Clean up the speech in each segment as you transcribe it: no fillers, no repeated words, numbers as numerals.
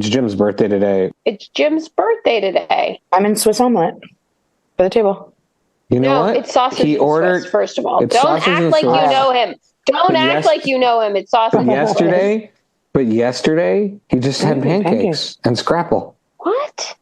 It's Jim's birthday today. It's Jim's birthday today. I'm in Swiss omelet for the table. You know what? It's sausage and Swiss, first of all. Don't act like you know him. Don't act like you know him. It's sausage and Swiss. But yesterday, he just had pancakes and scrapple. What?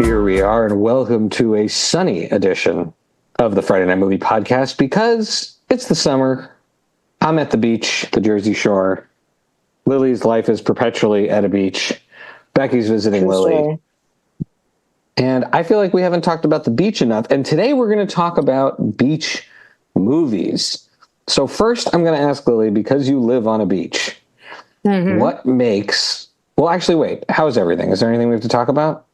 Here we are, and welcome to a sunny edition of the Friday Night Movie Podcast because it's the summer. I'm at the beach, the Jersey Shore. Lily's life is perpetually at a beach. Becky's visiting Lily. And I feel like we haven't talked about the beach enough. And today we're going to talk about beach movies. So first, I'm going to ask Lily, because you live on a beach, what makes... Well, actually, wait. How's everything? Is there anything we have to talk about?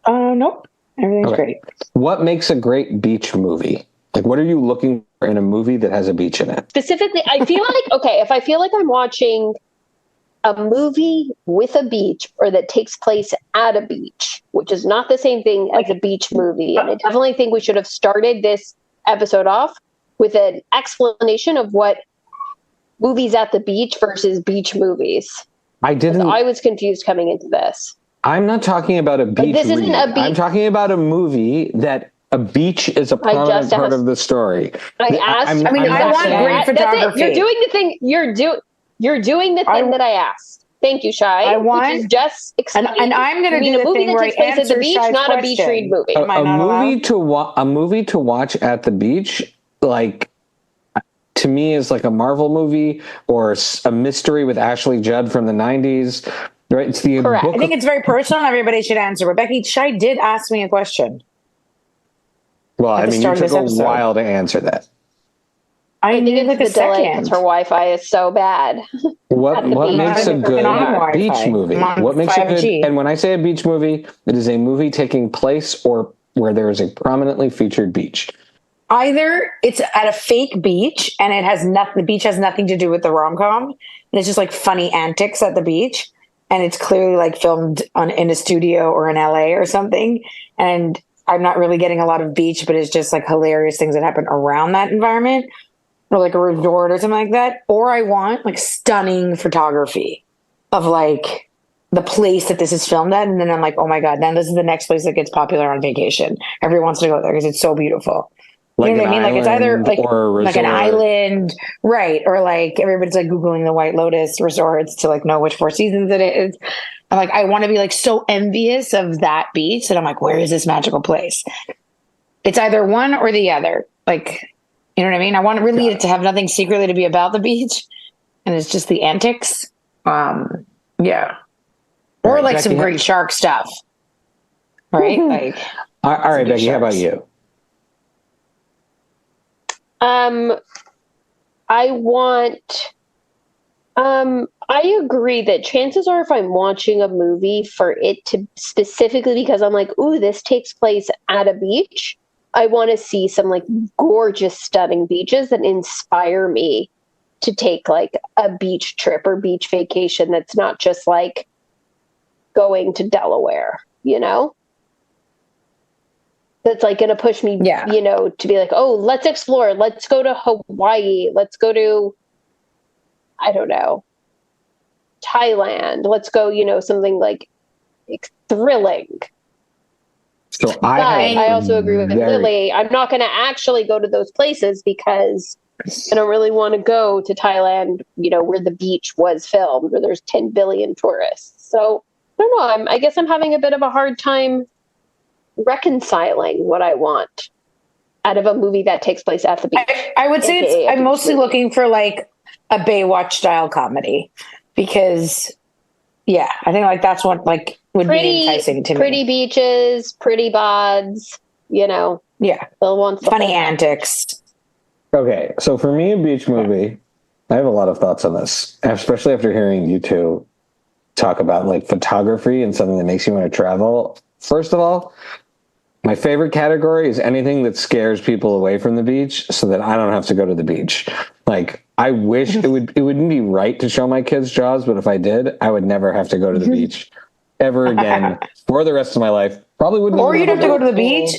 Nope. Everything's great. What makes a great beach movie? Like, what are you looking for in a movie that has a beach in it? Specifically, I feel like, if I feel like I'm watching a movie with a beach or that takes place at a beach, which is not the same thing as a beach movie. And I definitely think we should have started this episode off with an explanation of what movies at the beach versus beach movies. I was confused coming into this. I'm not talking about a beach movie. I'm talking about a movie that a beach is a prominent part of the story. I want great photography. You're doing the thing. You're doing the thing that I asked. Thank you, Shai. I want, which is just explaining. And I'm going to do the thing where I answer at the beach, Shai's not question. A beach read movie. A movie to watch at the beach, like, to me, is like a Marvel movie or a mystery with Ashley Judd from the 90s. Right, it's the correct. I think it's very personal. Everybody should answer. But Becky, Shai did ask me a question. Well, I mean, you took a while to answer that. I think it's like the delay because her Wi-Fi is so bad. What makes a good beach movie? What makes a good? And when I say a beach movie, it is a movie taking place or where there is a prominently featured beach. Either it's at a fake beach and it has nothing. The beach has nothing to do with the rom-com, and it's just like funny antics at the beach. And it's clearly like filmed in a studio or in LA or something. And I'm not really getting a lot of beach, but it's just like hilarious things that happen around that environment or like a resort or something like that. Or I want like stunning photography of like the place that this is filmed at. And then I'm like, oh my God, now this is the next place that gets popular on vacation. Everyone wants to go there because it's so beautiful. You know what I mean? Like it's either like an island, right? Or like everybody's like Googling the White Lotus resorts to like know which Four Seasons it is. I'm like, I want to be like so envious of that beach that I'm like, where is this magical place? It's either one or the other. Like, you know what I mean? I want really it to have nothing secretly to be about the beach, and it's just the antics. Yeah, or like some great shark stuff, right? Like, all right, Becky, how about you? I agree that chances are if I'm watching a movie for it to specifically because I'm like, ooh, this takes place at a beach, I want to see some like gorgeous, stunning beaches that inspire me to take like a beach trip or beach vacation that's not just like going to Delaware, you know? That's like going to push me, you know, to be like, oh, let's explore. Let's go to Hawaii. Let's go to, I don't know, Thailand. Let's go, you know, something like thrilling. So I also agree with Lily. I'm not going to actually go to those places because I don't really want to go to Thailand, you know, where the beach was filmed, where there's 10 billion tourists. So I don't know. I guess I'm having a bit of a hard time reconciling what I want out of a movie that takes place at the beach. I would say I'm mostly looking for like a Baywatch style comedy because I think like that's what like would be enticing to me. Pretty beaches, pretty bods, you know. Yeah. Funny antics. Okay, so for me, a beach movie, I have a lot of thoughts on this, especially after hearing you two talk about like photography and something that makes you want to travel. First of all, My favorite category is anything that scares people away from the beach so that I don't have to go to the beach. Like, I wish it wouldn't be right to show my kids Jaws, but if I did, I would never have to go to the beach ever again for the rest of my life. Probably wouldn't. Or you'd have to go to the beach,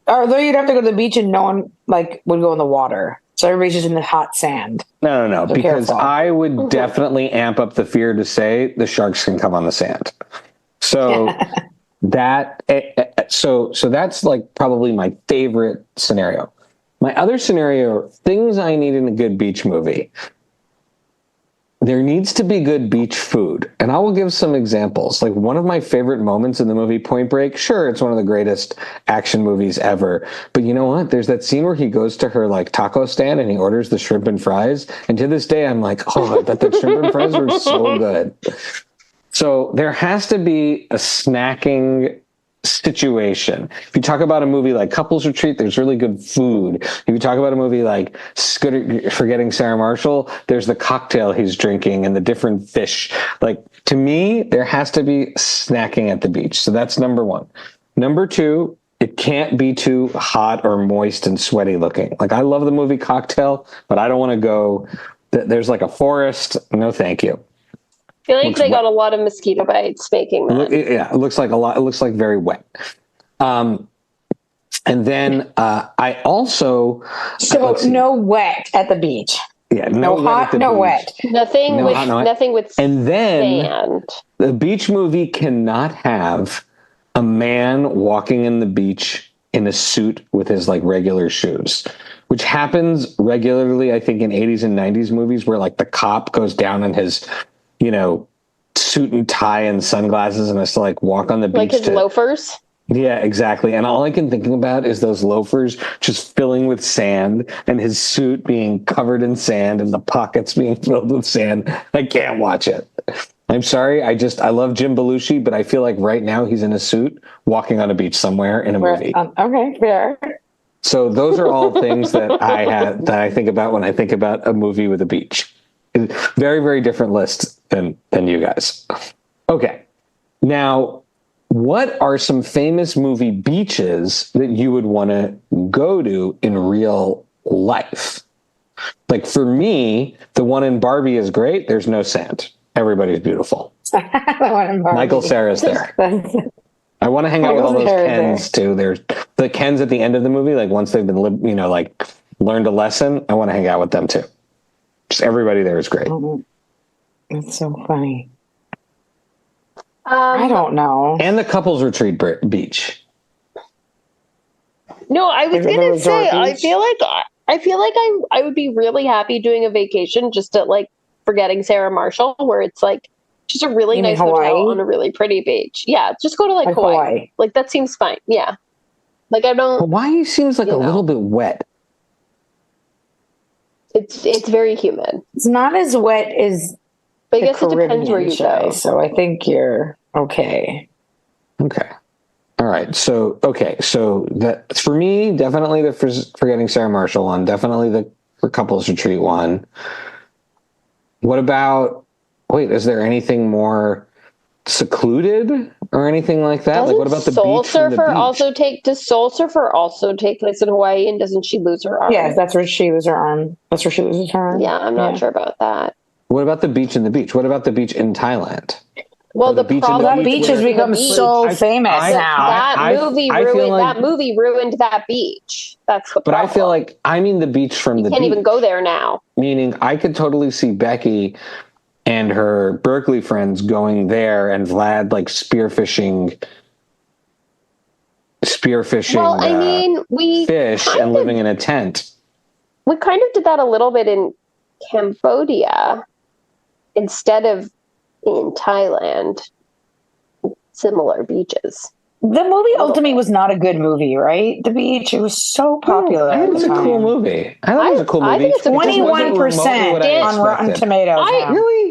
or you'd have to go to the beach and no one like would go in the water. So everybody's just in the hot sand. No, So because careful. I would definitely amp up the fear to say the sharks can come on the sand. So so that's like probably my favorite scenario. My other scenario, things I need in a good beach movie. There needs to be good beach food. And I will give some examples. Like one of my favorite moments in the movie Point Break, sure, it's one of the greatest action movies ever. But you know what? There's that scene where he goes to her like taco stand and he orders the shrimp and fries. And to this day, I'm like, oh, I bet the shrimp and fries were so good. So there has to be a snacking situation. If you talk about a movie like Couples Retreat, there's really good food. If you talk about a movie like Forgetting Sarah Marshall, there's the cocktail he's drinking and the different fish. Like, to me, there has to be snacking at the beach. So that's number one. Number two, it can't be too hot or moist and sweaty looking. Like, I love the movie Cocktail, but I don't want to go, there's like a forest. No, thank you. I feel like they got a lot of mosquito bites making that. Yeah, it looks like a lot. It looks like very wet. And then I also no wet at the beach. Yeah, no hot, no wet. Nothing with and then sand. The beach movie cannot have a man walking in the beach in a suit with his like regular shoes, which happens regularly, I think, in 80s and 90s movies where like the cop goes down in his, suit and tie and sunglasses and has to like walk on the beach. Like his loafers? Yeah, exactly. And all I can think about is those loafers just filling with sand and his suit being covered in sand and the pockets being filled with sand. I can't watch it. I'm sorry. I love Jim Belushi, but I feel like right now he's in a suit walking on a beach somewhere in a movie. Okay, fair. So those are all things that I think about when I think about a movie with a beach. Very, very different list than you guys. Okay. Now, what are some famous movie beaches that you would want to go to in real life? Like for me, the one in Barbie is great. There's no sand. Everybody's beautiful. The one in Barbie. Michael Cera's there. I want to hang out with all those Kens too. There's the Kens at the end of the movie. Like once they've been, learned a lesson, I want to hang out with them too. Just everybody there is great. That's so funny. I don't know. And the couples retreat beach. No, I was going to say, I feel like I would be really happy doing a vacation just at like Forgetting Sarah Marshall, where it's like just a really nice hotel on a really pretty beach. Yeah, just go to like Hawaii. Like that seems fine. Yeah. Like I don't. Hawaii seems like a little bit wet. It's very humid. It's not as wet as. But I guess it depends where you go. So I think you're okay. Okay. All right. So that for me, definitely the Forgetting Sarah Marshall one, definitely the couples retreat one. What about, is there anything more secluded or anything like that? Doesn't like what about the Soul beach Surfer does Soul Surfer also take place in Hawaii, and doesn't she lose her arm? Yeah, that's where she loses her arm. Yeah, I'm not sure about that. What about the beach in the beach? What about the beach in Thailand? Well, that beach has become so famous now. That movie ruined that beach. That's the problem. But I feel like, the beach from the beach. You can't even go there now. Meaning I could totally see Becky and her Berkeley friends going there and Vlad like spearfishing fish and living in a tent. We kind of did that a little bit in Cambodia instead of in Thailand. Similar beaches. The movie ultimately was not a good movie, right? The Beach, it was so popular. I think it's a cool movie. I think it's 21% on Rotten Tomatoes.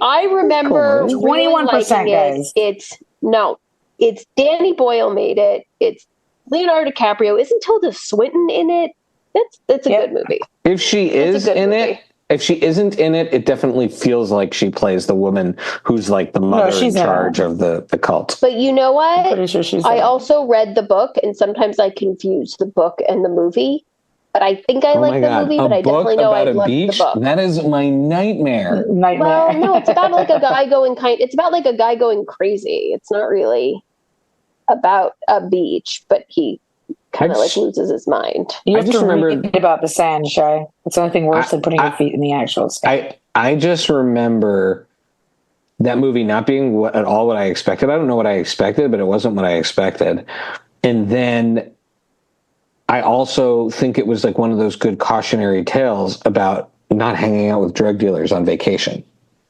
I remember 21%, guys. It's Danny Boyle made it. It's Leonardo DiCaprio. Isn't Tilda Swinton in it? It's a good movie. If she is in it, if she isn't in it, it definitely feels like she plays the woman who's like the mother in charge of the cult. But you know what? I'm pretty sure she's I there. also read the book, and sometimes I confuse the book and the movie. But I think I like the movie, but I definitely know I love the book. That is my nightmare. Well, no, it's about like a guy it's about like a guy going crazy. It's not really about a beach, but he kind of like loses his mind. You have to read about the sand, Shy. It's the only thing worse than putting your feet in the actual sand. I just remember that movie not being at all what I expected. I don't know what I expected, but it wasn't what I expected. And then I also think it was like one of those good cautionary tales about not hanging out with drug dealers on vacation.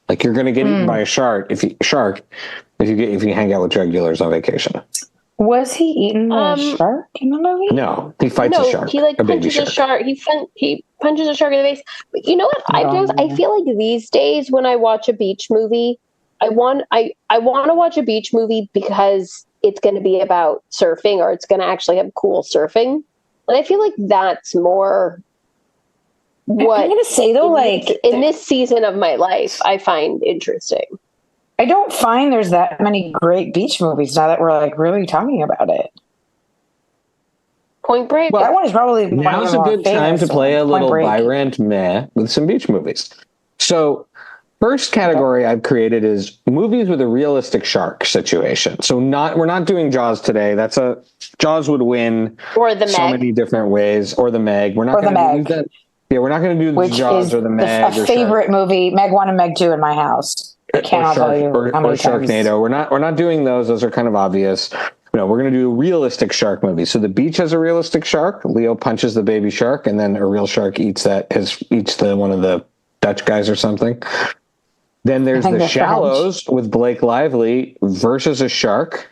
Like you're going to get eaten by a shark if you hang out with drug dealers on vacation. Was he eaten by a shark in the movie? No, he fights a shark. He like punches a shark. He punches a shark in the face. But you know what? I feel like these days when I watch a beach movie, I want to watch a beach movie because it's going to be about surfing or it's going to actually have cool surfing. And I feel like that's more what I'm going to say though, in this season of my life, I find interesting. I don't find there's that many great beach movies now that we're like really talking about it. Point Break. Well, that one is probably now's a good time to play a little by rent meh with some beach movies. So first category I've created is movies with a realistic shark situation. So we're not doing Jaws today. Jaws would win or the Meg. So many different ways, or the Meg. We're not going to do that. Yeah, we're not going to do the Jaws or the Meg. A favorite movie, Meg 1 and Meg 2 in my house. I cannot tell you how many times. Sharknado. We're not doing those. Those are kind of obvious. No, we're going to do a realistic shark movie. So The Beach has a realistic shark. Leo punches the baby shark, and then a real shark eats one of the Dutch guys or something. Then there's The Shallows with Blake Lively versus a shark.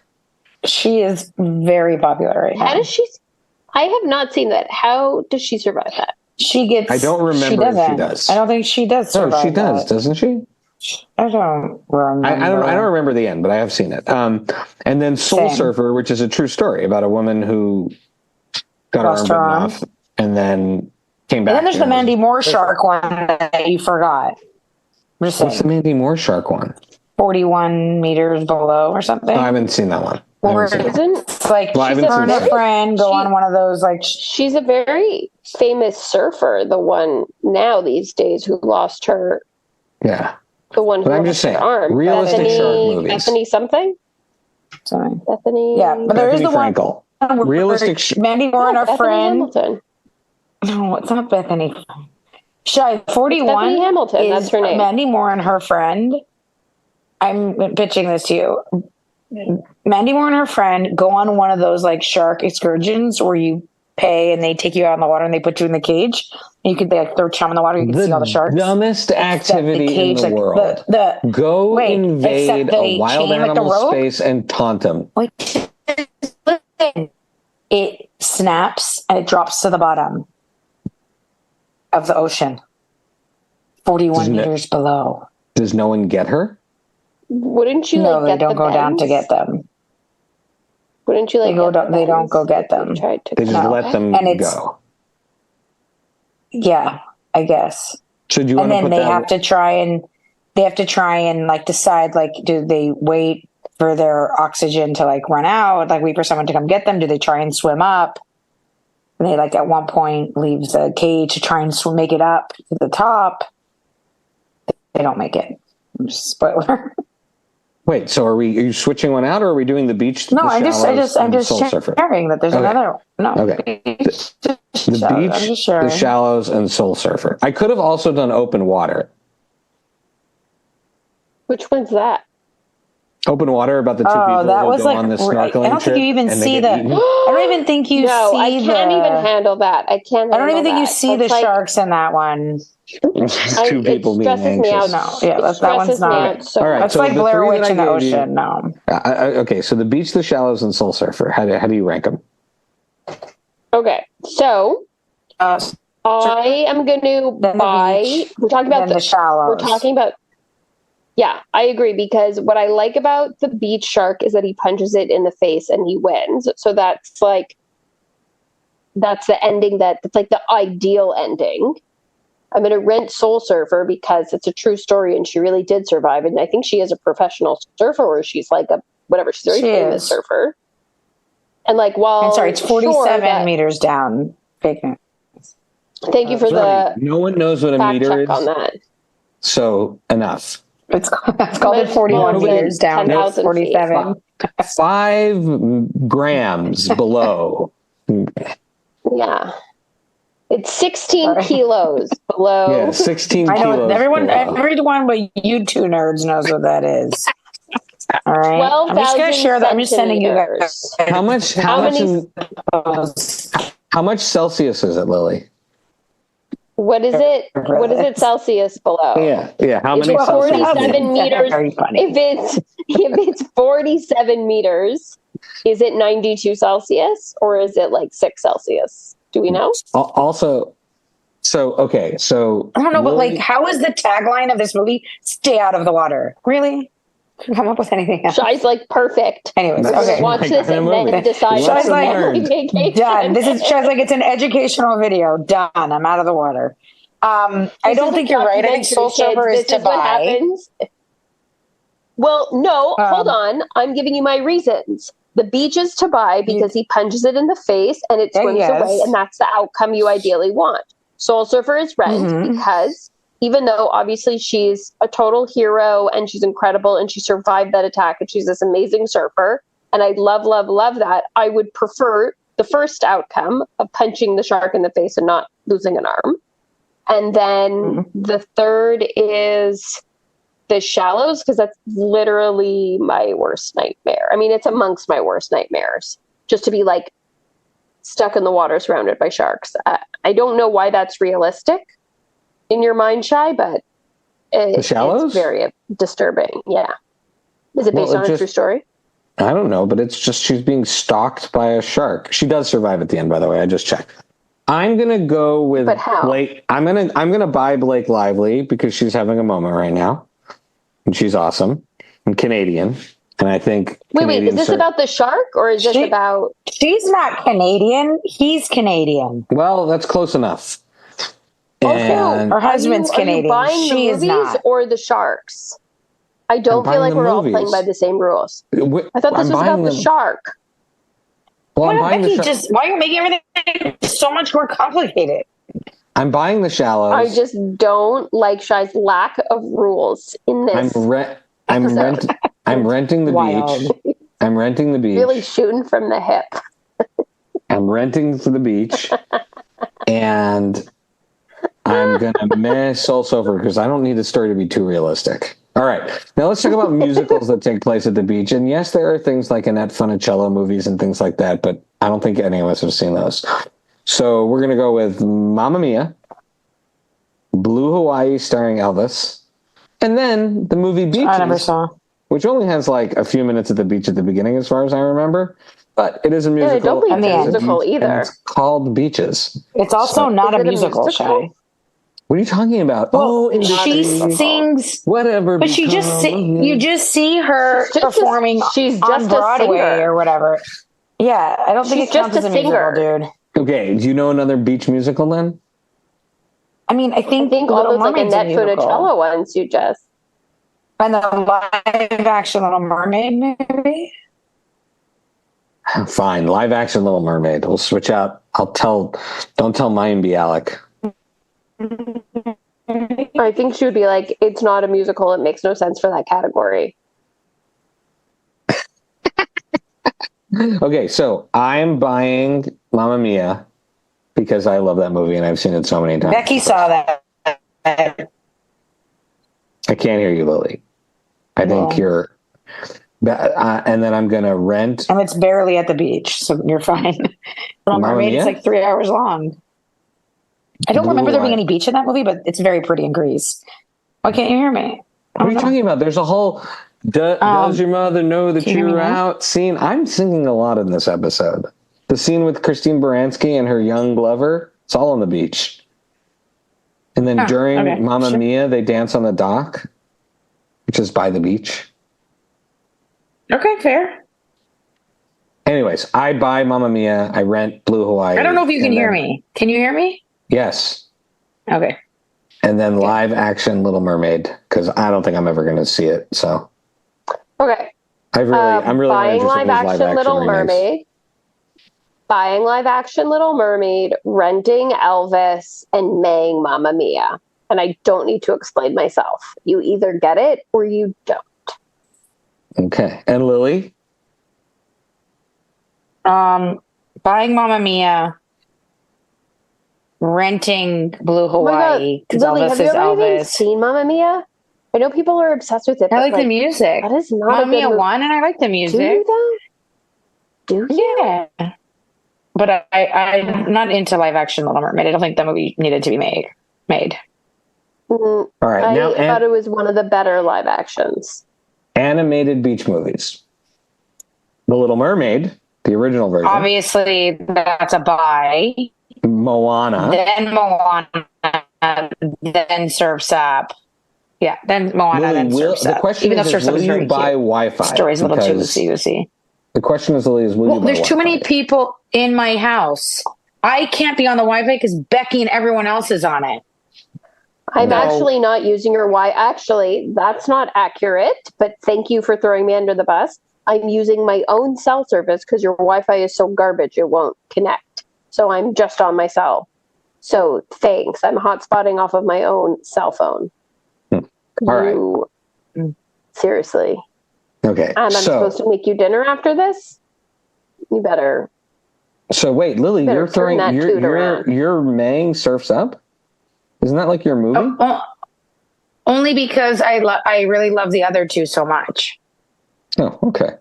She is very popular right now. How does she? I have not seen that. How does she survive that? She gets. I don't remember if she does. I don't think she does survive. No, she does, doesn't she? I don't remember. I don't remember the end, but I have seen it. And then Soul Surfer, which is a true story about a woman who got her arm off and then came back. And then there's the Mandy Moore shark one that you forgot. What's the Mandy Moore shark one? 41 meters below or something. No, I haven't seen that one. It's like she's her and her friend go on one of those like. She's a very famous surfer. The one now these days who lost her. Yeah. The one who lost her arm. Realistic shark movies. Bethany something. Sorry. Bethany. Yeah, but there is the Frankel. One. Realistic. Mandy Moore and her Bethany friend. Hamilton. No, it's not Bethany. Shy 41. Bethany Hamilton. That's her name. Mandy Moore and her friend. I'm pitching this to you. Mandy Moore and her friend go on one of those like shark excursions where you pay and they take you out in the water and they put you in the cage. And you could throw chum in the water. You can see all the sharks. Dumbest activity in the world. Invade a wild animal space and taunt them. It snaps and it drops to the bottom of the ocean. 41 meters below. Does no one get her? Wouldn't you no, like they get don't go down to get them. Wouldn't you like they don't go get them. They just let them go. Yeah, I guess. So do you want and then they have to try and like decide like do they wait for their oxygen to like run out, like wait for someone to come get them? Do they try and swim up? And they like at one point leave the cage to try and make it up to the top. They don't make it. Spoiler. Wait, so are you switching one out, or are we doing the beach? No, I'm just sharing that there's another. No, okay. The beach, the Shallows, and Soul Surfer. I could have also done Open Water. Which one's that? Open Water, about the two people who go on the snorkeling trip. I don't think you even see the. I don't even think you see. No, I can't even handle that. I can't. I don't even think you see the sharks in that one. Two people being anxious. Me out. No, yeah, that one's not. All right, that's so like Blair Witch in the ocean. No. Okay, so the beach, the Shallows, and Soul Surfer. How do you rank them? Okay, so I am going to buy. We're talking about the Shallows. We're talking about. Yeah, I agree, because what I like about the beach shark is that he punches it in the face and he wins. So that's the ending that's like the ideal ending. I'm going to rent Soul Surfer because it's a true story and she really did survive. And I think she is a professional surfer, or she's like she's a very famous surfer. And like, I'm sorry, it's 47 meters down. Thank you for no one knows what a meter is on that. So enough. It's called 41 meters down. 47. 5 grams below. Yeah. It's 16 kilos below. Yeah, 16 kilos. I know everyone but you two nerds knows what that is. All right. I'm just going to share that. I'm just sending you guys. How much Celsius is it, Lily? What is it? What is it Celsius below? Yeah. How many Celsius? 47 meters. If it's 47 meters, is it 92 Celsius or is it like 6 Celsius? Do we know? Also, I don't know, but like, how is the tagline of this movie? Stay out of the water. Really? Come up with anything else. Shai's like, perfect. Anyways, okay. Watch this and then decide. Shai's like, done. Shai's like, it's an educational video. Done. I'm out of the water. I don't think you're right. I think Soul Surfer is to buy. Well, no, hold on. I'm giving you my reasons. The beach is to buy because he punches it in the face and it swims away, and that's the outcome you ideally want. Soul Surfer is rent because even though obviously she's a total hero and she's incredible and she survived that attack and she's this amazing surfer, and I love, love, love that, I would prefer the first outcome of punching the shark in the face and not losing an arm. And then the third is The Shallows, because that's literally my worst nightmare. I mean, it's amongst my worst nightmares, just to be like stuck in the water surrounded by sharks. I don't know why that's realistic in your mind, Shai, but The Shallows? It's very disturbing. Yeah. Is it based on a true story? I don't know, but it's just she's being stalked by a shark. She does survive at the end, by the way. I just checked. I'm gonna go with Blake. I'm gonna buy Blake Lively because she's having a moment right now, and she's awesome and Canadian. And I think wait, is this about the shark or is this about? She's not Canadian. He's Canadian. Well, that's close enough. And her husband's Canadian. Are you buying she the is movies not. Or the sharks? I don't feel like we're all playing by the same rules. I thought this was about the shark. Well, I'm buying Becky, why are you making everything so much more complicated? I'm buying The Shallows. I just don't like Shai's lack of rules in this. I'm renting the beach. I'm renting the beach. Really shooting from the hip. I'm renting for the beach, and I'm gonna miss Soul Surfer because I don't need the story to be too realistic. All right, now let's talk about musicals that take place at the beach. And yes, there are things like Annette Funicello movies and things like that, but I don't think any of us have seen those. So we're gonna go with Mamma Mia, Blue Hawaii starring Elvis, and then the movie Beaches. I never saw. Which only has like a few minutes at the beach at the beginning, as far as I remember. But it is a musical. Yeah, I don't believe it's a musical either. It's called Beaches. It's also not a musical, Shai. What are you talking about? Well, she sings whatever. But you just see her performing on Broadway or whatever. Yeah, I don't think it counts as a musical, dude. Okay, do you know another beach musical then? I mean, I think all those like Annette Funicello ones you just. And the live action Little Mermaid movie? Fine, live action Little Mermaid. We'll switch out. Don't tell Mayim Bialik. I think she would be like, it's not a musical. It makes no sense for that category. Okay, so I'm buying Mamma Mia because I love that movie and I've seen it so many times. Becky saw that. I can't hear you, Lily. I think you're... and then I'm going to rent... And it's barely at the beach, so you're fine. Little Mermaid, it's like 3 hours long. I don't remember there being any beach in that movie, but it's very pretty in Greece. Why can't you hear me? What are you talking about? There's a whole does your mother know that you're out scene. I'm singing a lot in this episode. The scene with Christine Baranski and her young lover, it's all on the beach. And then during Mamma Mia, they dance on the dock, which is by the beach. Okay, fair. Anyways, I buy Mamma Mia. I rent Blue Hawaii. I don't know if you can hear me. Can you hear me? Yes. Okay. and then live action Little Mermaid, because I don't think I'm ever going to see it. So Okay. I'm really buying interested in live these action Little remakes. Mermaid. Buying live action Little Mermaid, renting Elvis, and Maying Mamma Mia. And I don't need to explain myself. You either get it or you don't. Okay. And Lily? Buying Mamma Mia, renting Blue Hawaii because Lily, Elvis have you is ever even Elvis. seen Mamma Mia? I know people are obsessed with it. I but like the music. That is not Mamma a good Mia movie. 1, and I like the music. Do you though? Do you? Yeah. But I'm not into live action Little Mermaid. I don't think the movie needed to be made. All right. I thought it was one of the better live actions. Animated beach movies. The Little Mermaid, the original version. Obviously, that's a buy. Moana. Then Moana. Then Surf's Up. Yeah, then Moana, Lily, then Surf's Up. the question Even though is Surf's Up will is you very buy cute. Wi-Fi? Story's a little too loosey-goosey. The question is, Lily, will you buy Wi-Fi? There's too many people in my house. I can't be on the Wi-Fi because Becky and everyone else is on it. I'm actually not using your Actually, that's not accurate, but thank you for throwing me under the bus. I'm using my own cell service because your Wi-Fi is so garbage it won't connect. So I'm just on my cell. So thanks. I'm hotspotting off of my own cell phone. All right. Seriously. Okay. And I'm supposed to make you dinner after this? You better. So wait, Lily, you're Maying Surf's Up? Isn't that like your movie? Only because I really love the other two so much. Oh, okay.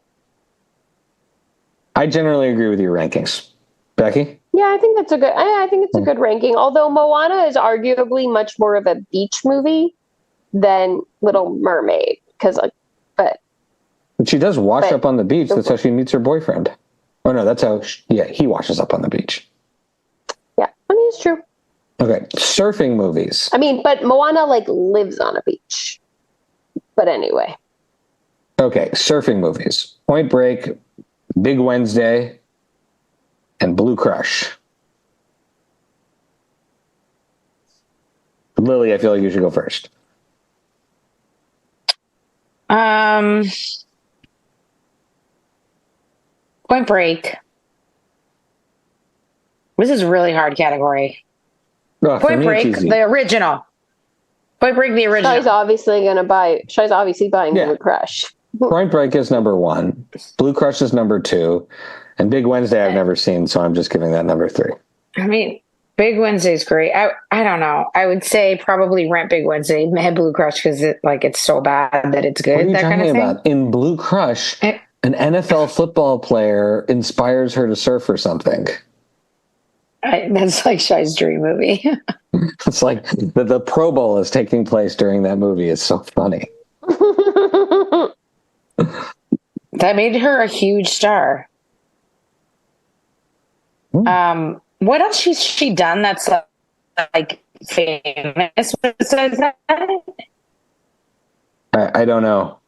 I generally agree with your rankings. Becky? Yeah, I think that's a good. I think it's a good ranking. Although Moana is arguably much more of a beach movie than Little Mermaid, but she does wash up on the beach. That's how she meets her boyfriend. Oh no, that's how. He washes up on the beach. Yeah, I mean it's true. Okay, surfing movies. I mean, but Moana lives on a beach. But anyway. Okay, surfing movies. Point Break, Big Wednesday, and Blue Crush. Lily, I feel like you should go first. Point Break. This is a really hard category. Point Break, the original. Point Break, the original. Shai's obviously buying Blue Crush. Point Break is number 1. Blue Crush is number 2. And Big Wednesday I've never seen, so I'm just giving that number 3. I mean, Big Wednesday's great. I don't know. I would say probably rent Big Wednesday, head Blue Crush because it's so bad that it's good. What are you that talking kind of about? Thing. In Blue Crush, an NFL football player inspires her to surf or something. That's like Shai's dream movie. It's like the Pro Bowl is taking place during that movie. It's so funny. That made her a huge star. What else has she done that's famous besides that? I don't know.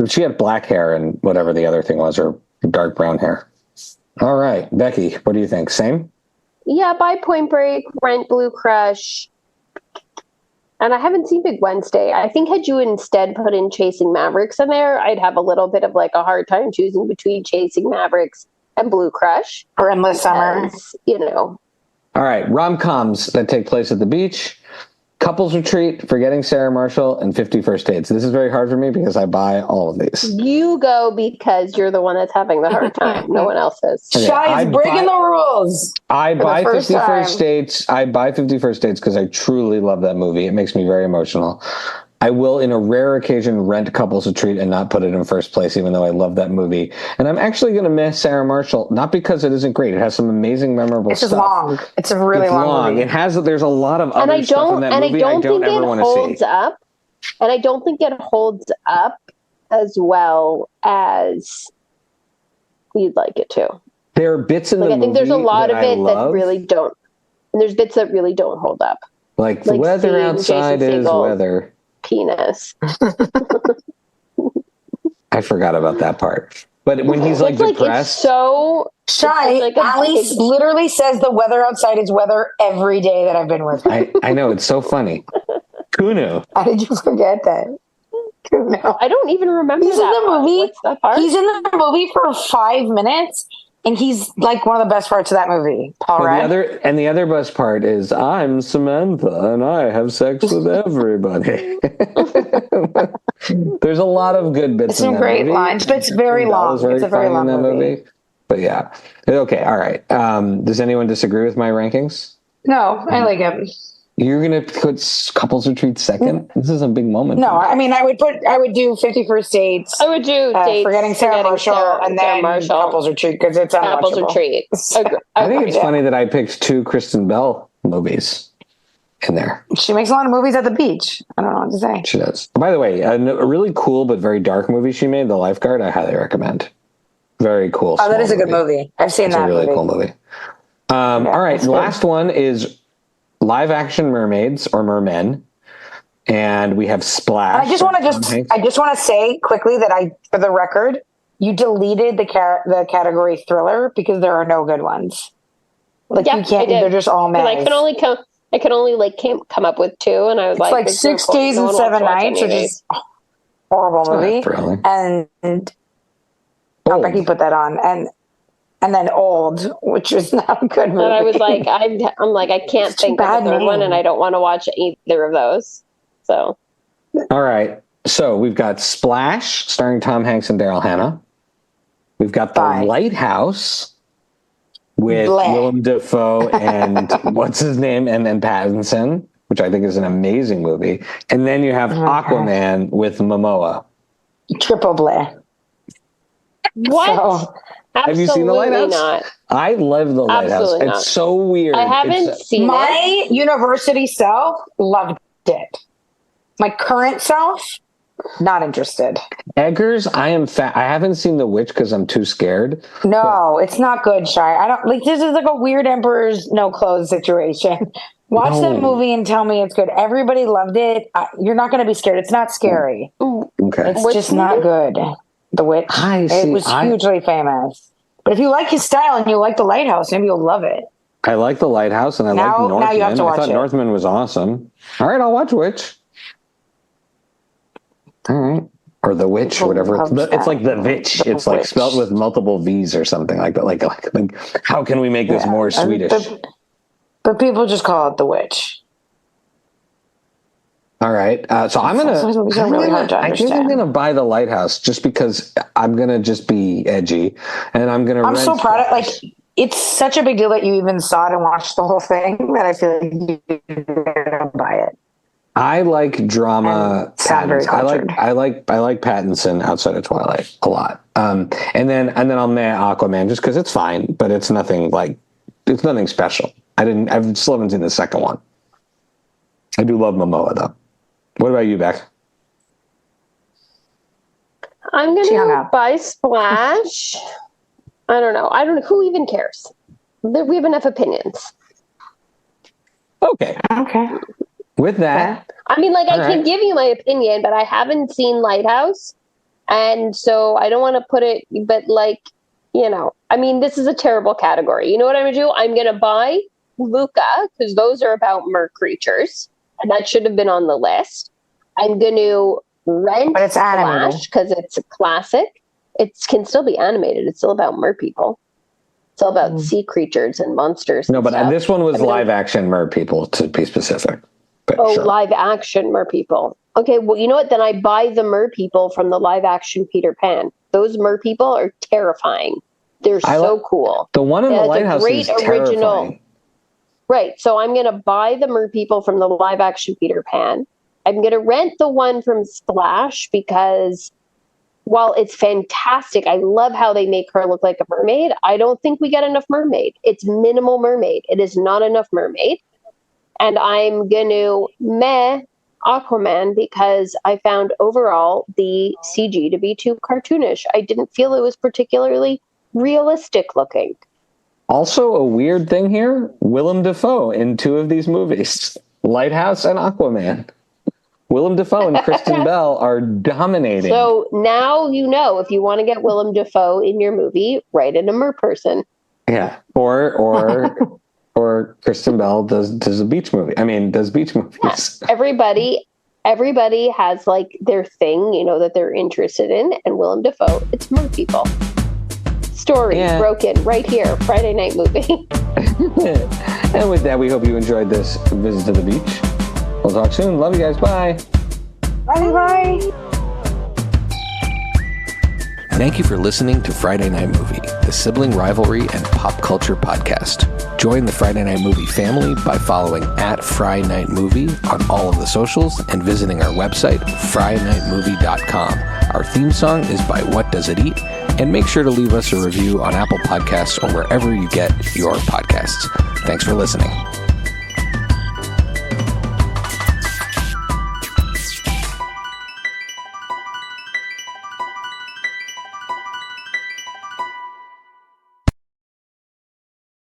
She had black hair and whatever the other thing was, or dark brown hair. All right, Becky, what do you think? Same? Yeah, buy Point Break, rent Blue Crush. And I haven't seen Big Wednesday. I think had you instead put in Chasing Mavericks in there, I'd have a little bit of a hard time choosing between Chasing Mavericks and Blue Crush. Or Endless Summer. All right, rom-coms that take place at the beach. Couples Retreat, Forgetting Sarah Marshall, and 50 First Dates. This is very hard for me because I buy all of these. You go because you're the one that's having the hard time. No one else is. Okay, Shai's breaking the rules. I buy 50 First Dates. I buy 50 First Dates because I truly love that movie. It makes me very emotional. I will, in a rare occasion, rent Couples Retreat and not put it in first place, even though I love that movie. And I'm actually going to miss Sarah Marshall, not because it isn't great. It has some amazing, memorable stuff. It's long. It's a really long movie. There's a lot of other stuff in that movie I don't ever want to see. And I don't think it holds up as well as you'd like it to. There are bits in the movie I think there's a lot of it that really don't. And there's bits that really don't hold up. Like the weather outside is weather. Penis. I forgot about that part. But when he's depressed. It's so Shai, Alice literally says the weather outside is weather every day that I've been with her. I know, it's so funny. Kuno. How did you forget that? No. I don't even remember He's that in the part. movie. What's that part? He's in the movie for 5 minutes, and he's like one of the best parts of that movie. Paul Rudd. The other best part is I'm Samantha and I have sex with everybody. There's a lot of good bits. Some in that great movie. lines, but it's very long. It's a very funny long in that movie. But yeah, okay, all right. Does anyone disagree with my rankings? No, I like him. You're gonna put Couples Retreat second. This is a big moment. No, I mean I would do 50 First Dates. I would do dates, Forgetting Sarah Marshall, and then Couples Retreat because it's Couples unwatchable. Retreat. I think it's funny that I picked 2 Kristen Bell movies in there. She makes a lot of movies at the beach. I don't know what to say. She does. By the way, a really cool but very dark movie she made, The Lifeguard, I highly recommend. Very cool. Oh, that is a good movie. I've seen that. It's a really cool movie. All right, the last one is live action mermaids or mermen, and we have Splash. I just want to say quickly that for the record, you deleted the category thriller because there are no good ones. Like you can't. They're just all mad. I can only come up with 2, and I was like 6 Days and 7 Nights, which is a horrible movie, and Becky put that on, and then Old, which was not a good movie. And I was like, I'm like, I can't think of a third one, and I don't want to watch either of those. So, all right. So we've got Splash, starring Tom Hanks and Daryl Hannah. We've got The Lighthouse with Willem Dafoe and what's his name, and Pattinson, which I think is an amazing movie. And then you have Aquaman with Momoa. Triple bleh. What? So, have you seen The Lighthouse? Not. I love The Lighthouse. Absolutely it's so weird. I haven't seen it. My university self loved it. My current self, not interested. Eggers, I haven't seen The Witch because I'm too scared. No, it's not good, Shy. I don't like. This is like a weird Emperor's No Clothes situation. Watch that movie and tell me it's good. Everybody loved it. You're not going to be scared. It's not scary. Okay, it's just not good. The Witch. It was hugely famous. But if you like his style and you like The Lighthouse, maybe you'll love it. I like The Lighthouse and I like Northman. Now you have to watch I thought Northman was awesome. All right, I'll watch Witch. All right. Or The Witch, or whatever. It's like The Vitch. It's like spelled with multiple V's or something like that. Like how can we make this more Swedish? But people just call it The Witch. All right. So I think I'm gonna buy The Lighthouse just because I'm gonna just be edgy, and I'm gonna. I'm so proud of it's such a big deal that you even saw it and watched the whole thing that I feel like you're gonna buy it. I like drama. I like Pattinson outside of Twilight a lot. And then I'll meh Aquaman just because it's fine, but it's nothing special. I still haven't seen the second one. I do love Momoa though. What about you, Beck? I'm gonna buy Splash. I don't know. Who even cares? We have enough opinions. Okay. With that, I mean, I can give you my opinion, but I haven't seen Lighthouse, and so I don't want to put it. But I mean, this is a terrible category. You know what I'm gonna do? I'm gonna buy Luca because those are about mer creatures, and that should have been on the list. I'm going to rent Flash because it's a classic. It can still be animated. It's still about mer people. It's all about sea creatures and monsters. No, but this one was live action mer people, to be specific. Live action mer people. Okay, well, you know what? Then I buy the mer people from the live action Peter Pan. Those mer people are terrifying. They're so cool. The one in the Lighthouse is terrifying. Right. So I'm going to buy the mer people from the live action Peter Pan. I'm going to rent the one from Splash because while it's fantastic, I love how they make her look like a mermaid. I don't think we get enough mermaid. It's minimal mermaid. It is not enough mermaid. And I'm going to meh Aquaman because I found overall the CG to be too cartoonish. I didn't feel it was particularly realistic looking. Also, a weird thing here, Willem Dafoe in 2 of these movies, Lighthouse and Aquaman. Willem Dafoe and Kristen Bell are dominating. So now you know, if you want to get Willem Dafoe in your movie, write in a mer person. Yeah. Or or Kristen Bell does a beach movie. I mean, does beach movies. Yeah. Everybody has like their thing, that they're interested in, and Willem Dafoe, it's more people. Story broken right here, Friday Night Movie. And with that, we hope you enjoyed this visit to the beach. We'll talk soon. Love you guys. Bye. Bye. Thank you for listening to Friday Night Movie, the sibling rivalry and pop culture podcast. Join the Friday Night Movie family by following @FryNightMovie on all of the socials and visiting our website, FryNightMovie.com. Our theme song is by What Does It Eat? And make sure to leave us a review on Apple Podcasts or wherever you get your podcasts. Thanks for listening.